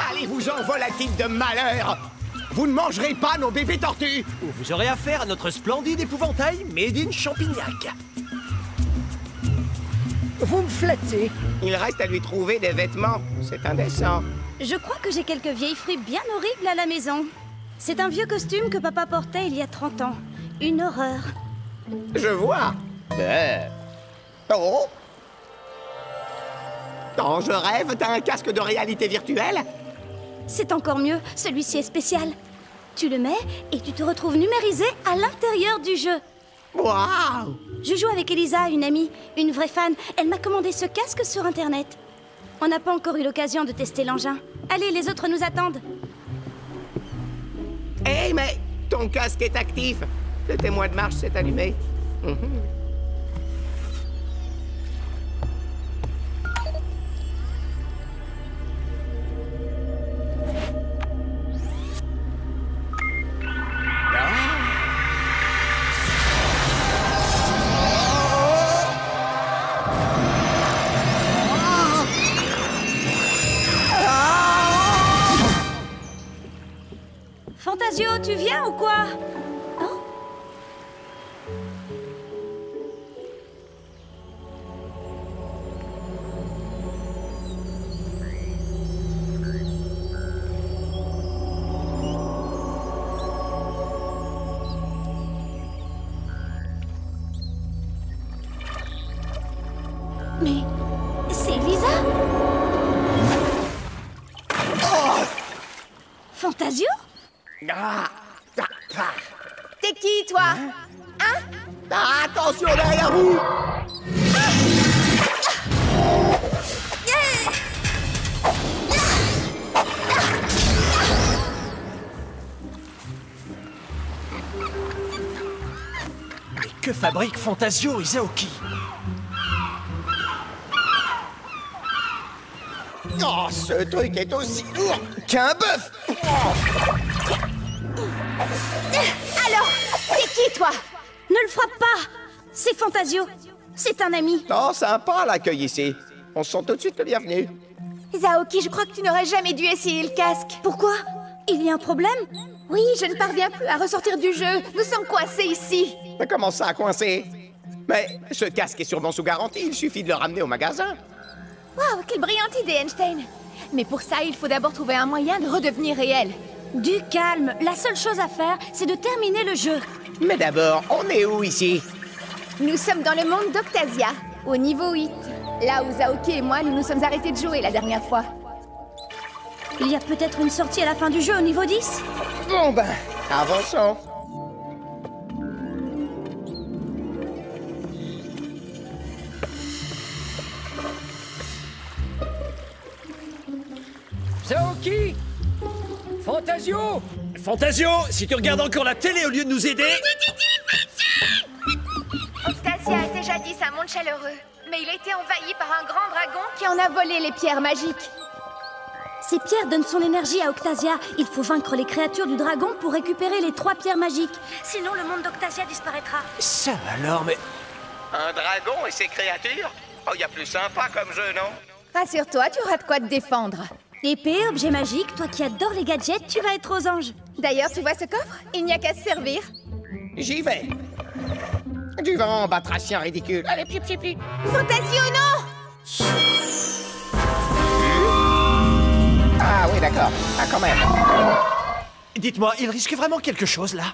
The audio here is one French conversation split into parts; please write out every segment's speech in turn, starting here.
Allez-vous-en, volatile de malheur! Vous ne mangerez pas nos bébés tortues! Vous aurez affaire à notre splendide épouvantail made in Champignac. Vous me flattez. Il reste à lui trouver des vêtements. C'est indécent. Je crois que j'ai quelques vieilles fruits bien horribles à la maison. C'est un vieux costume que papa portait il y a 30 ans. Une horreur. Je vois. Oh! Oh, je rêve, t'as un casque de réalité virtuelle? C'est encore mieux, celui-ci est spécial. Tu le mets et tu te retrouves numérisé à l'intérieur du jeu. Waouh! Je joue avec Elisa, une amie, une vraie fan. Elle m'a commandé ce casque sur Internet. On n'a pas encore eu l'occasion de tester l'engin. Allez, les autres nous attendent. Hé, mais ton casque est actif. Le témoin de marche s'est allumé. Fantasio, tu viens ou quoi? Oh? Mais c'est Elisa? Oh! Fantasio? T'es qui, toi? Hein? Attention derrière vous! Mais que fabrique Fantasio Isaoki? Oh, ce truc est aussi lourd qu'un bœuf! Alors, t'es qui, toi? Ne le frappe pas! C'est Fantasio. C'est un ami. Oh, sympa l'accueil ici. On se sent tout de suite le bienvenu. Zaoki, je crois que tu n'aurais jamais dû essayer le casque. Pourquoi? Il y a un problème? Oui, je ne parviens plus à ressortir du jeu. Nous sommes coincés ici. Mais comment ça, coincé? Mais ce casque est sûrement sous garantie. Il suffit de le ramener au magasin. Waouh, quelle brillante idée, Einstein. Mais pour ça, il faut d'abord trouver un moyen de redevenir réel. Du calme. La seule chose à faire, c'est de terminer le jeu. Mais d'abord, on est où ici? Nous sommes dans le monde d'Octasia, au niveau 8. Là où Zaoki et moi, nous nous sommes arrêtés de jouer la dernière fois. Il y a peut-être une sortie à la fin du jeu au niveau 10? Bon ben, avançons. Zaoki! Fantasio! Fantasio, si tu regardes encore la télé au lieu de nous aider... Octasia était jadis un monde chaleureux, mais il a été envahi par un grand dragon qui en a volé les pierres magiques. Ces pierres donnent son énergie à Octasia. Il faut vaincre les créatures du dragon pour récupérer les 3 pierres magiques. Sinon, le monde d'Octasia disparaîtra. Ça alors, mais... Un dragon et ses créatures? Oh, il y a plus sympa comme jeu, non? Rassure-toi, tu auras de quoi te défendre. Épée, objet magique, toi qui adores les gadgets, tu vas être aux anges. D'ailleurs, tu vois ce coffre? Il n'y a qu'à se servir. J'y vais. Du vent, batracien ridicule. Allez, pli, pli, pli. Fantasio, non! Ah oui, d'accord. Ah, quand même. Dites-moi, il risque vraiment quelque chose, là?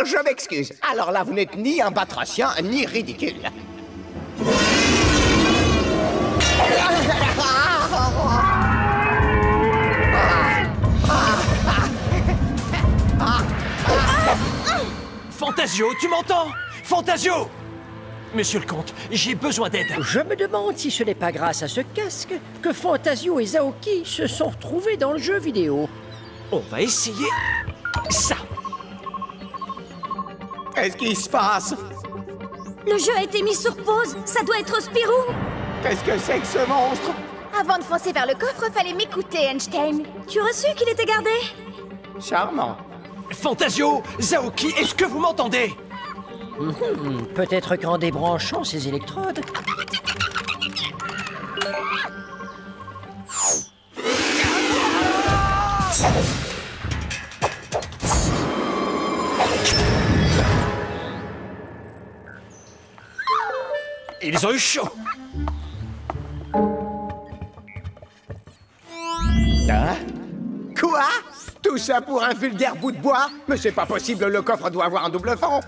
Je m'excuse. Alors là, vous n'êtes ni un batracien, ni ridicule. Fantasio, tu m'entends? Fantasio! Monsieur le comte, j'ai besoin d'aide. Je me demande si ce n'est pas grâce à ce casque que Fantasio et Zaoki se sont retrouvés dans le jeu vidéo. On va essayer ça. Qu'est-ce qui se passe? Le jeu a été mis sur pause. Ça doit être Spirou. Qu'est-ce que c'est que ce monstre? Avant de foncer vers le coffre, fallait m'écouter, Einstein. Tu aurais su qu'il était gardé? Charmant. Fantasio, Zaoki, est-ce que vous m'entendez? Peut-être qu'en débranchant ces électrodes... Ils ont eu chaud. Hein? Quoi? Tout ça pour un vulgaire bout de bois? Mais c'est pas possible, le coffre doit avoir un double fond.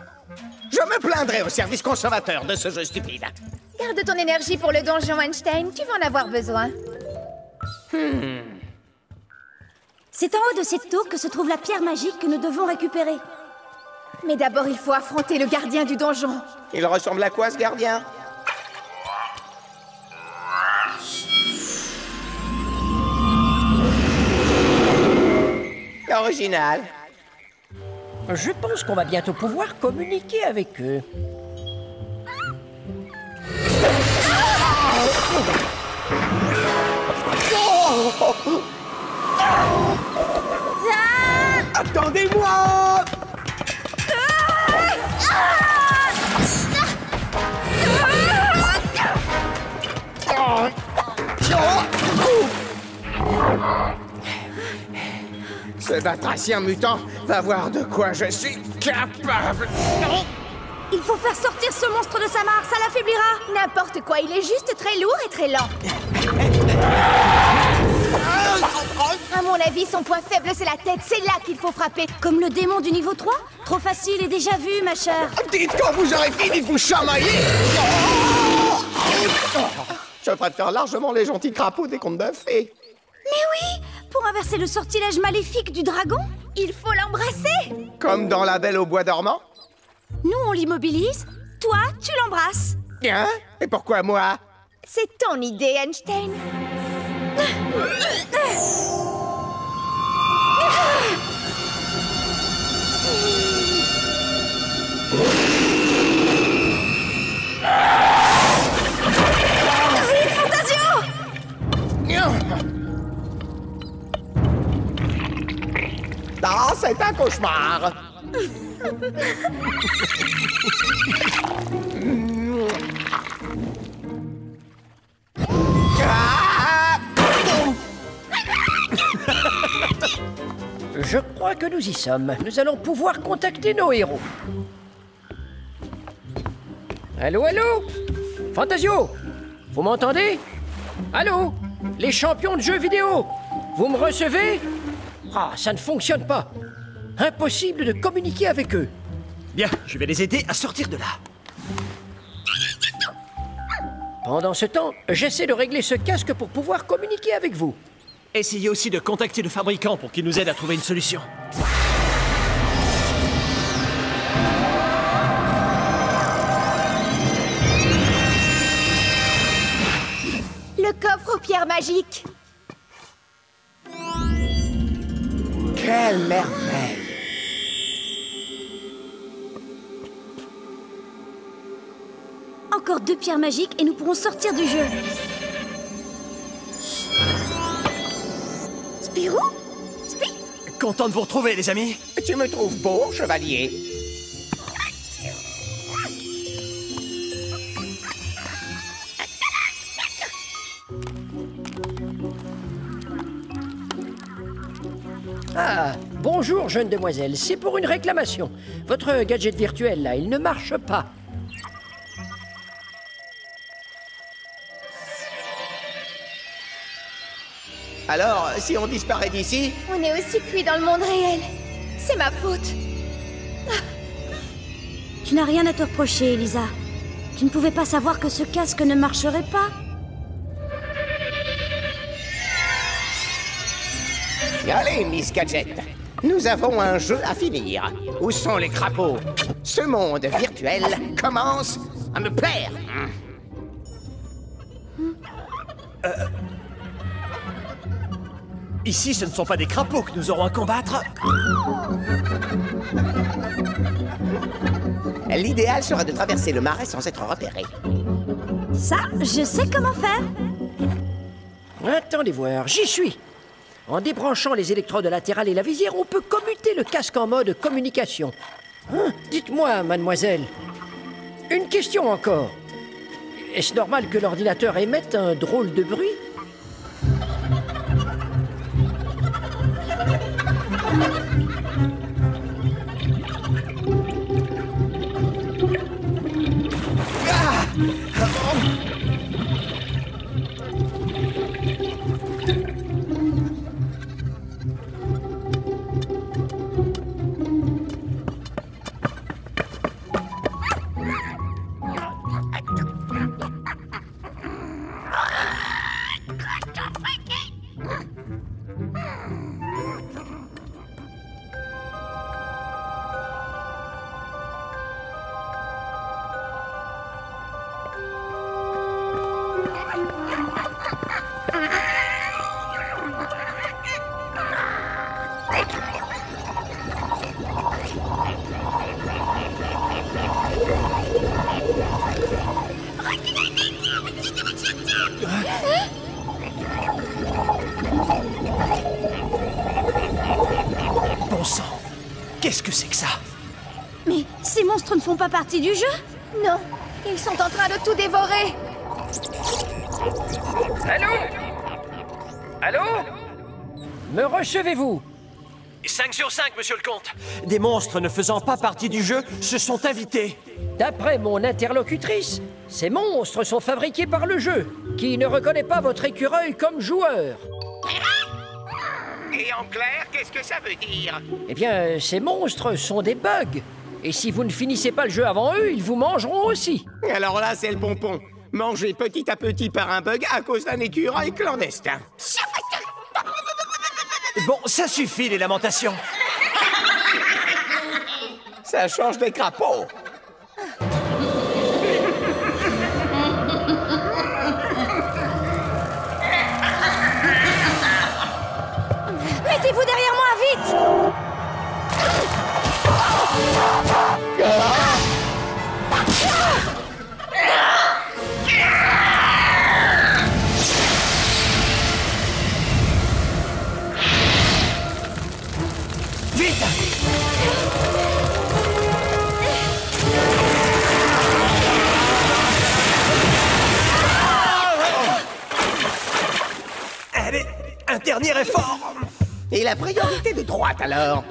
Je me plaindrai au service conservateur de ce jeu stupide. Garde ton énergie pour le donjon, Einstein. Tu vas en avoir besoin. C'est en haut de cette tour que se trouve la pierre magique que nous devons récupérer. Mais d'abord, il faut affronter le gardien du donjon. Il ressemble à quoi, ce gardien? Original. Je pense qu'on va bientôt pouvoir communiquer avec eux. Attendez-moi! Ce batracien mutant va voir de quoi je suis capable. Il faut faire sortir ce monstre de sa mare, ça l'affaiblira. N'importe quoi, il est juste très lourd et très lent. À mon avis, son point faible, c'est la tête. C'est là qu'il faut frapper. Comme le démon du niveau 3? Trop facile et déjà vu, ma chère. Dites quand vous aurez fini de vous chamailler. Je préfère largement les gentils crapauds des contes de fées. Mais oui! Pour inverser le sortilège maléfique du dragon, Il faut l'embrasser. Comme dans La Belle au bois dormant. nous on l'immobilise, toi tu l'embrasses. Hein? Et pourquoi moi? C'est ton idée, Einstein. Ah, c'est un cauchemar. Je crois que nous y sommes. Nous allons pouvoir contacter nos héros. Allô, allô? Fantasio? Vous m'entendez? Allô? Les champions de jeux vidéo? Vous me recevez? Ah, ça ne fonctionne pas. Impossible de communiquer avec eux. Bien, je vais les aider à sortir de là. Pendant ce temps, j'essaie de régler ce casque pour pouvoir communiquer avec vous. Essayez aussi de contacter le fabricant pour qu'il nous aide à trouver une solution. Le coffre aux pierres magiques. Quelle merveille! Encore 2 pierres magiques et nous pourrons sortir du jeu. Spirou? Content de vous retrouver, les amis. Tu me trouves beau, chevalier? Ah, bonjour, jeune demoiselle. C'est pour une réclamation. Votre gadget virtuel, là, il ne marche pas. Alors, si on disparaît d'ici, On est aussi cuits dans le monde réel. C'est ma faute. Tu n'as rien à te reprocher, Elisa. Tu ne pouvais pas savoir que ce casque ne marcherait pas. allez, Miss Gadget. Nous avons un jeu à finir. Où sont les crapauds? Ce monde virtuel commence à me plaire. Ici, ce ne sont pas des crapauds que nous aurons à combattre. L'idéal sera de traverser le marais sans être repéré. Ça, je sais comment faire. Attendez voir, j'y suis. En débranchant les électrodes latérales et la visière, on peut commuter le casque en mode communication. Hein? Dites-moi, mademoiselle, Une question encore. Est-ce normal que l'ordinateur émette un drôle de bruit? Bon sang, qu'est-ce que c'est que ça? Mais ces monstres ne font pas partie du jeu? Non, ils sont en train de tout dévorer. Allô? Allô? Me recevez-vous? 5 sur 5, monsieur le comte. Des monstres ne faisant pas partie du jeu se sont invités. D'après mon interlocutrice, ces monstres sont fabriqués par le jeu, qui ne reconnaît pas votre écureuil comme joueur. Et en clair, qu'est-ce que ça veut dire? Eh bien, ces monstres sont des bugs. Et si vous ne finissez pas le jeu avant eux, ils vous mangeront aussi. Alors là, c'est le pompon. Mangé petit à petit par un bug à cause d'un écureuil clandestin. Bon, ça suffit, les lamentations. Ça change des crapauds. Mettez-vous derrière moi, vite! Vite! Allez, un dernier effort! Et la priorité de droite, alors?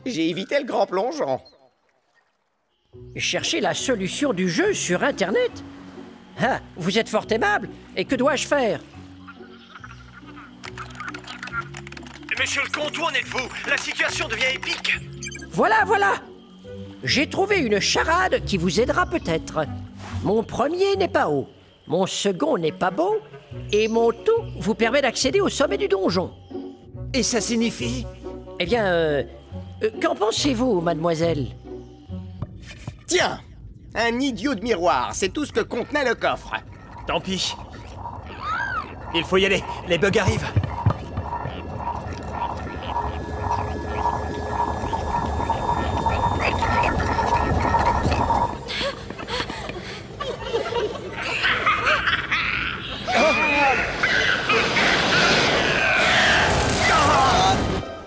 J'ai évité le grand plongeon. Cherchez la solution du jeu sur Internet? Ah, vous êtes fort aimable. Et que dois-je faire? Monsieur le comte, où en êtes-vous? La situation devient épique. Voilà, voilà! J'ai trouvé une charade qui vous aidera peut-être. Mon premier n'est pas haut, mon second n'est pas beau, et mon tout vous permet d'accéder au sommet du donjon. Et ça signifie? Eh bien, qu'en pensez-vous, mademoiselle? Tiens, un idiot de miroir, c'est tout ce que contenait le coffre. Tant pis. Il faut y aller, les bugs arrivent.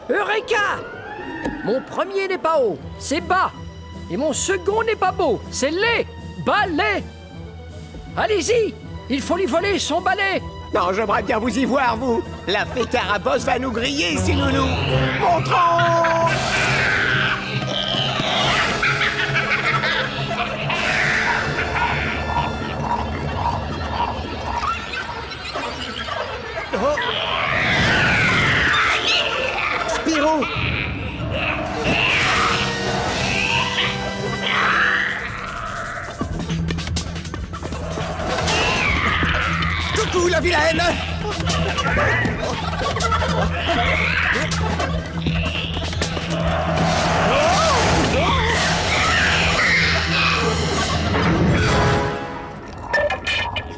Eureka! Mon premier n'est pas haut, c'est bas. Et mon second n'est pas beau, c'est laid, bas, laid. Allez-y, il faut lui voler son balai. Non, j'aimerais bien vous y voir, vous. La fée Carabosse va nous griller ici, loulou. Montrons! Spirou! Coucou, la vilaine!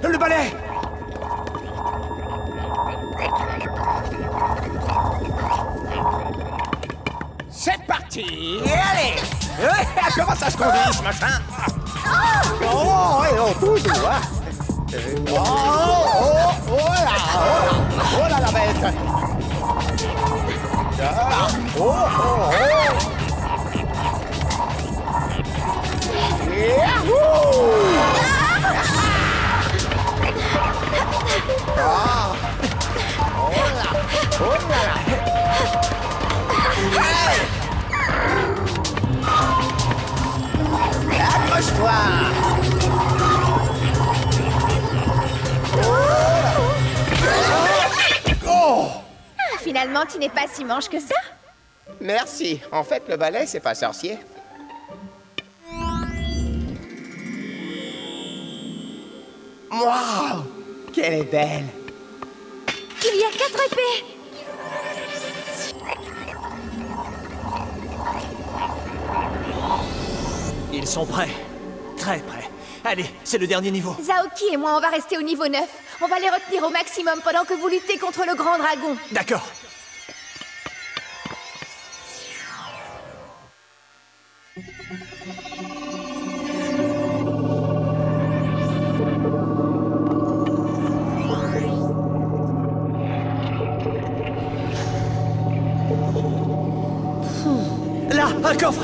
Le balai! C'est parti! Et allez! Comment ça se conduit, ce machin? Oh, et on pousse, hein? Oh! Accroche-toi! Finalement, tu n'es pas si manche que ça. Merci. En fait, le balai, c'est pas sorcier. Waouh! Qu'elle est belle! Il y a 4 épées. Ils sont prêts. Très prêts. Allez, c'est le dernier niveau. Zaoki et moi, on va rester au niveau 9. On va les retenir au maximum pendant que vous luttez contre le grand dragon. D'accord. Là, un coffre!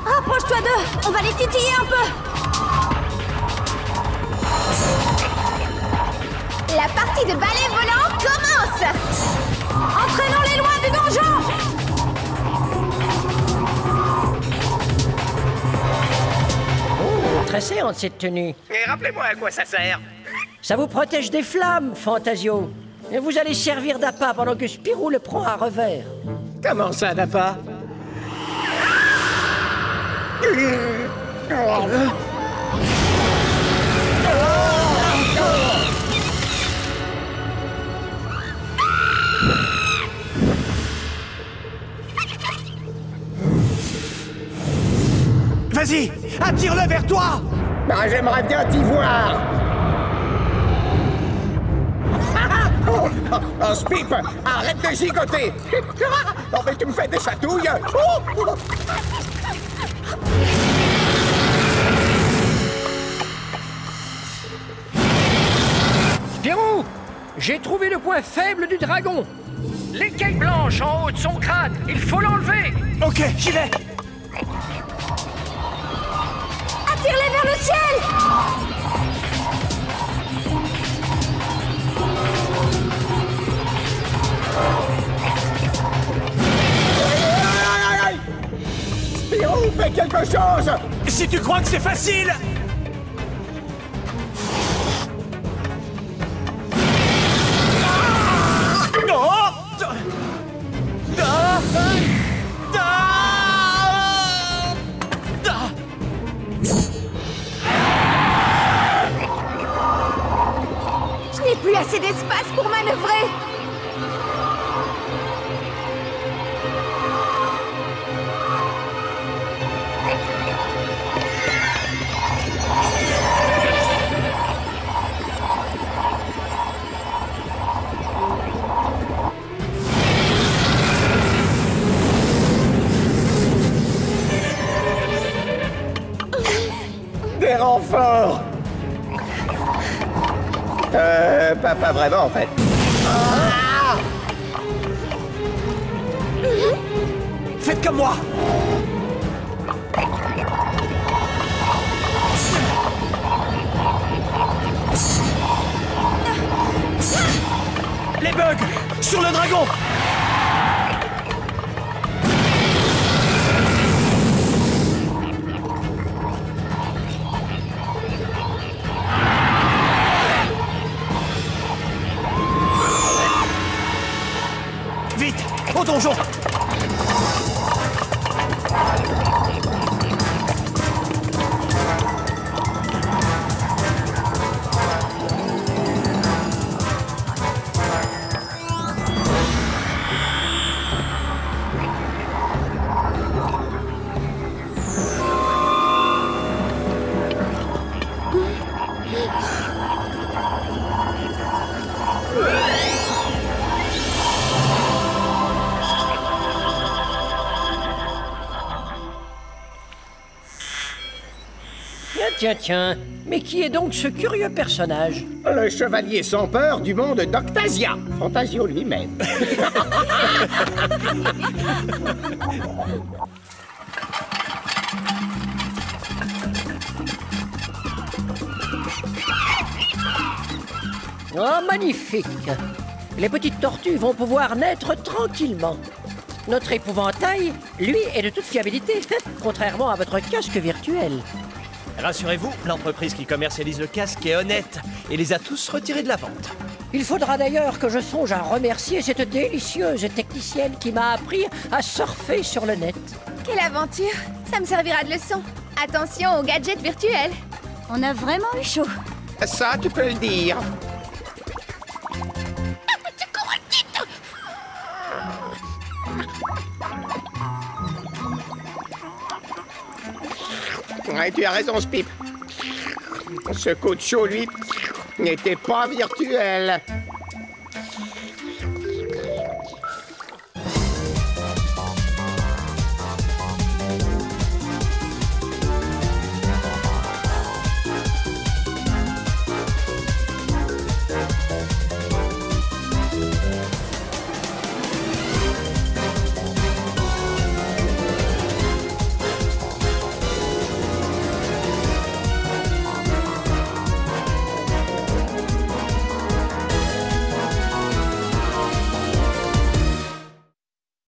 Rapproche-toi d'eux. On va les titiller un peu. La partie de balai volant commence. Entraînons-les loin du donjon. Oh, très séante cette tenue. Et rappelez-moi à quoi ça sert. Ça vous protège des flammes, Fantasio. Et vous allez servir d'appât pendant que Spirou le prend à revers. Comment ça, d'appât? Vas-y, attire-le vers toi! Ben, j'aimerais bien t'y voir. Oh, Spip, arrête de gigoter. Non, mais tu me fais des chatouilles. Oh. Spirou, j'ai trouvé le point faible du dragon. L'écaille blanche en haut de son crâne. Il faut l'enlever. Ok, j'y vais! Attire-les vers le ciel. Spirou, fais quelque chose. Si tu crois que c'est facile! Je n'ai plus assez d'espace pour manœuvrer. Des renforts. Pas vraiment, en fait. Ah! Faites comme moi! Les bugs! Sur le dragon! Vite! Au donjon! Tiens. Mais qui est donc ce curieux personnage? Le chevalier sans peur du monde d'Octasia. Fantasio lui-même. Oh, magnifique! Les petites tortues vont pouvoir naître tranquillement. Notre épouvantail, lui, est de toute fiabilité, contrairement à votre casque virtuel. Rassurez-vous, l'entreprise qui commercialise le casque est honnête et les a tous retirés de la vente. Il faudra d'ailleurs que je songe à remercier cette délicieuse technicienne qui m'a appris à surfer sur le net. Quelle aventure! Ça me servira de leçon. Attention aux gadgets virtuels. On a vraiment eu chaud. Ça, tu peux le dire. Ouais, tu as raison, Spip. Ce coup de chaud, lui, n'était pas virtuel.